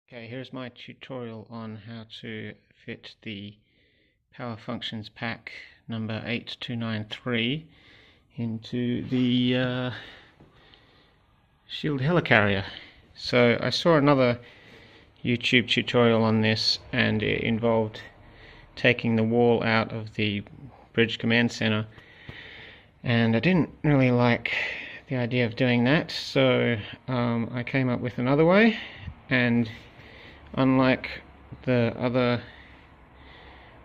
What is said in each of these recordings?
Okay, here's my tutorial on how to fit the Power Functions pack number 8293 into the Shield Helicarrier. So I saw another YouTube tutorial on this, and it involved taking the wall out of the bridge command center, and I didn't really like the idea of doing that, so I came up with another way. And unlike the other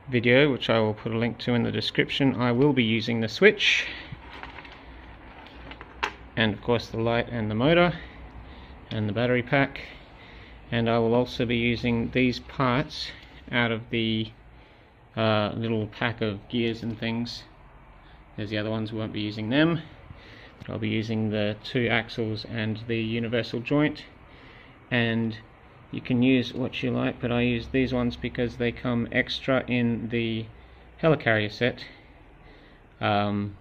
video, which I will put a link to in the description, I will be using the switch and of course the light and the motor and the battery pack, and I will also be using these parts out of the little pack of gears and things. There's the other ones, we won't be using them, but I'll be using the 2 axles and the universal joint. And you can use what you like, but I use these ones because they come extra in the Helicarrier set. I'm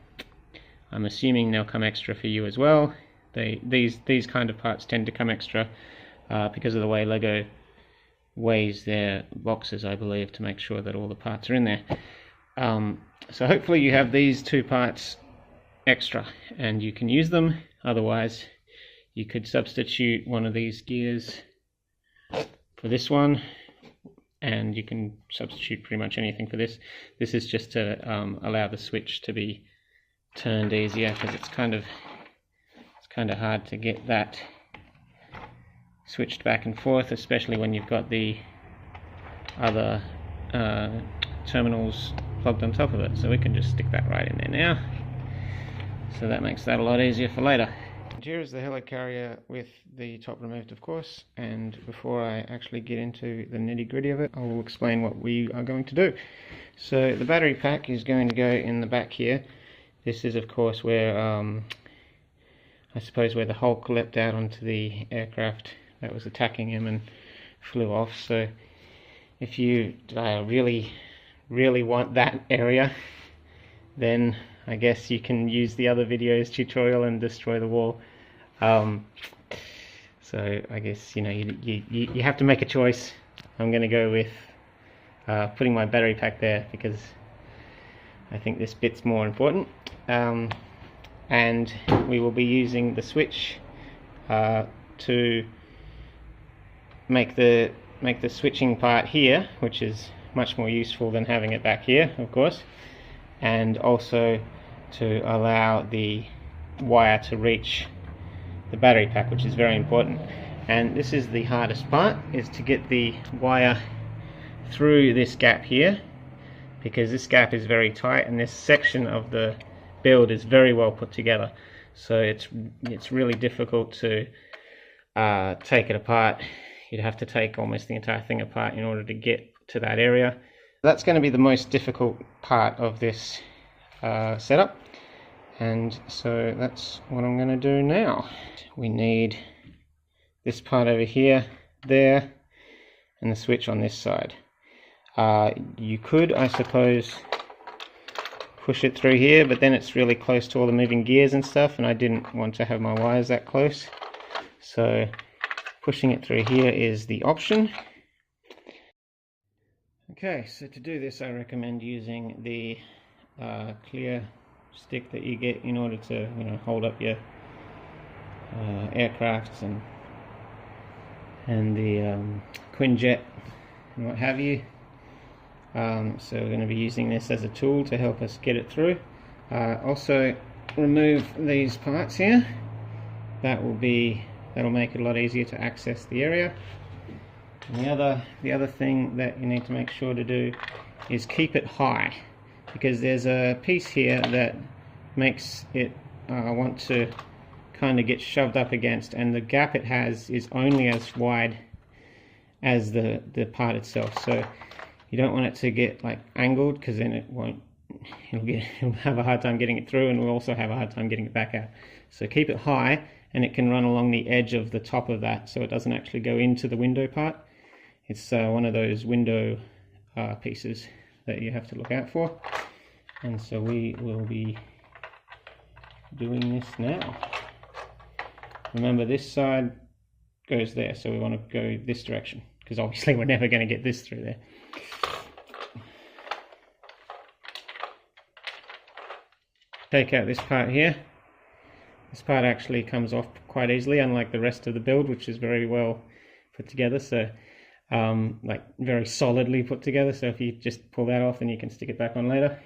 assuming they'll come extra for you as well. These kind of parts tend to come extra because of the way Lego weighs their boxes, I believe, to make sure that all the parts are in there. So hopefully you have these 2 parts extra and you can use them. Otherwise you could substitute one of these gears for this one, and you can substitute pretty much anything for this. This is just to allow the switch to be turned easier, because it's kind of hard to get that switched back and forth, especially when you've got the other terminals plugged on top of it. So we can just stick that right in there now, so that makes that a lot easier for later. Here is the Helicarrier with the top removed, of course, and before I actually get into the nitty-gritty of it, I will explain what we are going to do. So the battery pack is going to go in the back here. This is of course where I suppose where the Hulk leapt out onto the aircraft that was attacking him and flew off. So if you really want that area, then I guess you can use the other video's tutorial and destroy the wall. So I guess, you know, you have to make a choice. I'm going to go with putting my battery pack there because I think this bit's more important. And we will be using the switch to make the switching part here, which is much more useful than having it back here, of course, and also to allow the wire to reach the battery pack, which is very important. And this is the hardest part, is to get the wire through this gap here, because this gap is very tight and this section of the build is very well put together. So it's really difficult to take it apart. You'd have to take almost the entire thing apart in order to get to that area. That's going to be the most difficult part of this setup, and so that's what I'm going to do now. We need this part over here, there, and the switch on this side. You could, I suppose, push it through here, but then it's really close to all the moving gears and stuff, and I didn't want to have my wires that close. So pushing it through here is the option. Okay, so to do this I recommend using the clear stick that you get in order to, you know, hold up your aircrafts and the Quinjet and what have you. So we're going to be using this as a tool to help us get it through. Also remove these parts here. That'll make it a lot easier to access the area. And the other thing that you need to make sure to do is keep it high, because there's a piece here that makes it want to kind of get shoved up against, and the gap it has is only as wide as the part itself. So you don't want it to get like angled, because then it'll have a hard time getting it through, and we'll also have a hard time getting it back out. So keep it high, and it can run along the edge of the top of that, so it doesn't actually go into the window part. It's one of those window pieces that you have to look out for. And so we will be doing this now. Remember, this side goes there, so we want to go this direction. because obviously we're never going to get this through there. Take out this part here. This part actually comes off quite easily, unlike the rest of the build, which is very well put together, so like very solidly put together, so if you just pull that off then you can stick it back on later.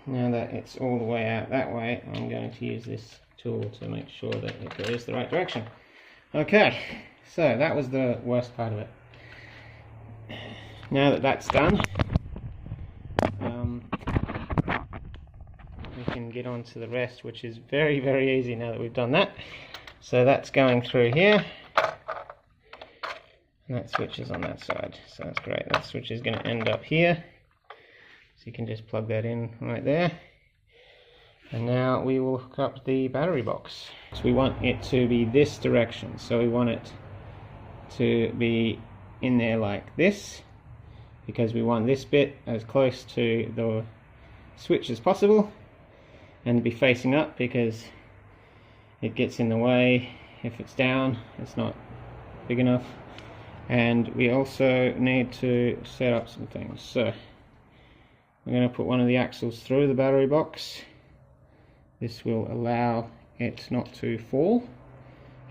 Now that it's all the way out that way, I'm going to use this tool to make sure that it goes the right direction. Okay, so that was the worst part of it. Now that that's done, we can get on to the rest, which is very, very easy now that we've done that. So that's going through here, and that switch is on that side, so that's great. That switch is going to end up here. So you can just plug that in right there. And now we will hook up the battery box. So we want it to be this direction. So we want it to be in there like this, because we want this bit as close to the switch as possible, and be facing up because it gets in the way if it's down, it's not big enough. And we also need to set up some things. So we're going to put one of the axles through the battery box. This will allow it not to fall,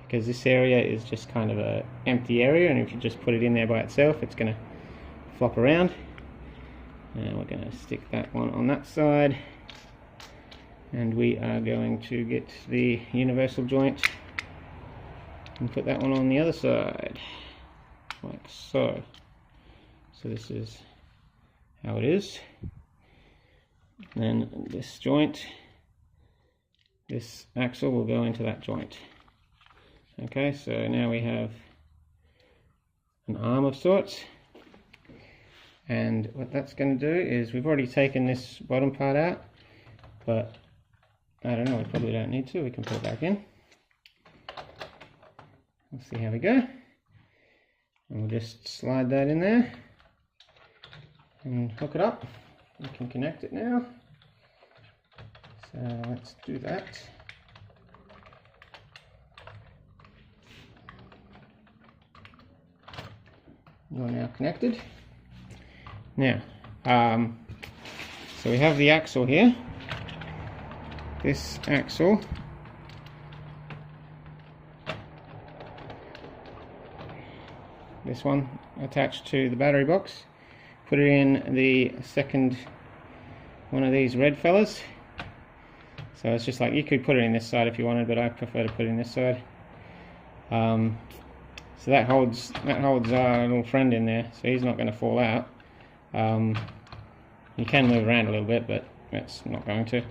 because this area is just kind of an empty area, and if you just put it in there by itself it's going to flop around. And we're going to stick that one on that side, and we are going to get the universal joint and put that one on the other side, like so. So this is how it is. Then this joint, this axle will go into that joint. Okay, so now we have an arm of sorts, and what that's going to do is, we've already taken this bottom part out, but I don't know, we probably don't need to. We can put it back in. Let's see how we go. And we'll just slide that in there and hook it up. We can connect it now. So let's do that. You're now connected. Now, so we have the axle here. This axle this one attached to the battery box. Put it in the second one of these red fellas. So it's just like, you could put it in this side if you wanted, but I prefer to put it in this side. So that holds our little friend in there, so he's not going to fall out. You can move around a little bit, but it's not going to.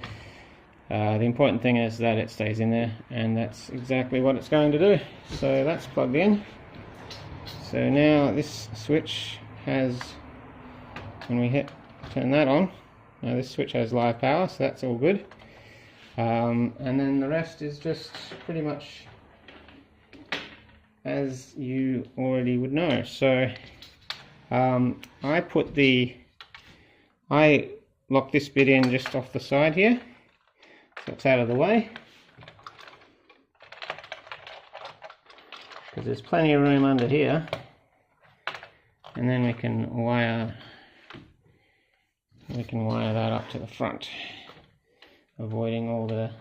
The important thing is that it stays in there, and that's exactly what it's going to do. So that's plugged in. So now this switch has, when we turn that on, now this switch has live power, so that's all good. And then the rest is just pretty much as you already would know. So I lock this bit in just off the side here, so it's out of the way, because there's plenty of room under here. And then we can wire that up to the front, avoiding all the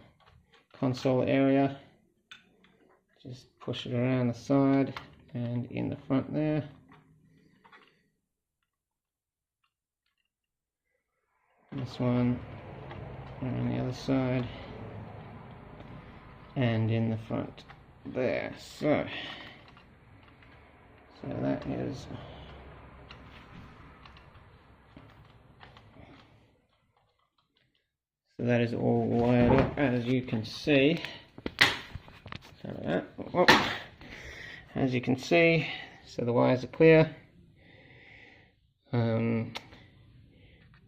console area. Just push it around the side and in the front there. This one around the other side and in the front there. So that is all wired up, as you can see. Sorry about that. As you can see, so the wires are clear.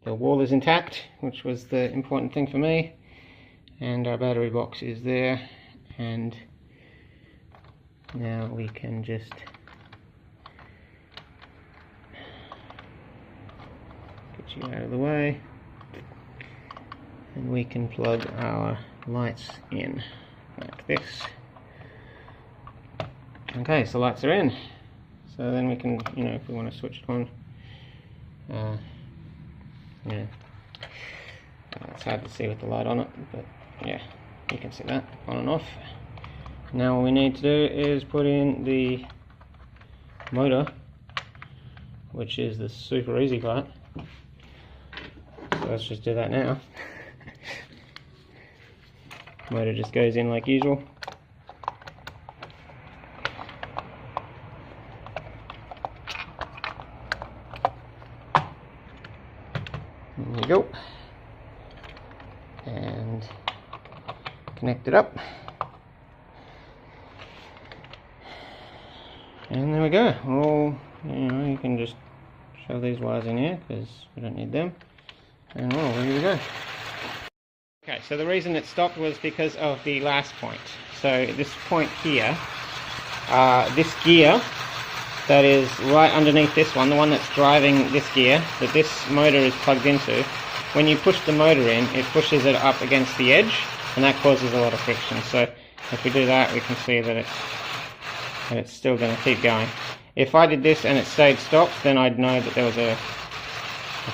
the wall is intact, which was the important thing for me, and our battery box is there, and now we can just get you out of the way, and we can plug our lights in like this. Okay, so lights are in. So then we can, if we want to switch it on, it's hard to see with the light on it, but yeah, you can see that on and off. Now all we need to do is put in the motor, which is the super easy part. So let's just do that now. Motor just goes in like usual. There you go. And connect it up. And there we go. All, you can just shove these wires in here because we don't need them. And well, there we go. Okay, so the reason it stopped was because of the last point. So this point here, this gear that is right underneath this one, the one that's driving this gear that this motor is plugged into, when you push the motor in, it pushes it up against the edge, and that causes a lot of friction. So if we do that, we can see that it's still going to keep going. If I did this and it stayed stopped, then I'd know that there was a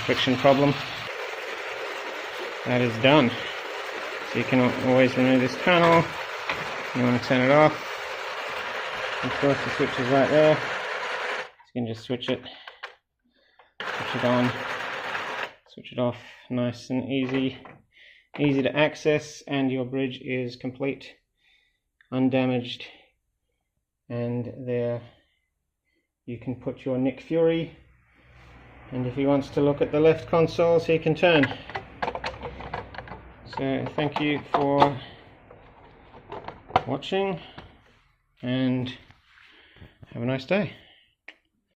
friction problem. That is done. So you can always remove this panel. You want to turn it off. Of course, the switch is right there. So you can just switch it on, switch it off. Nice and easy to access, and your bridge is complete, undamaged. And there you can put your Nick Fury, and if he wants to look at the left consoles, he can turn. So thank you for watching, and have a nice day.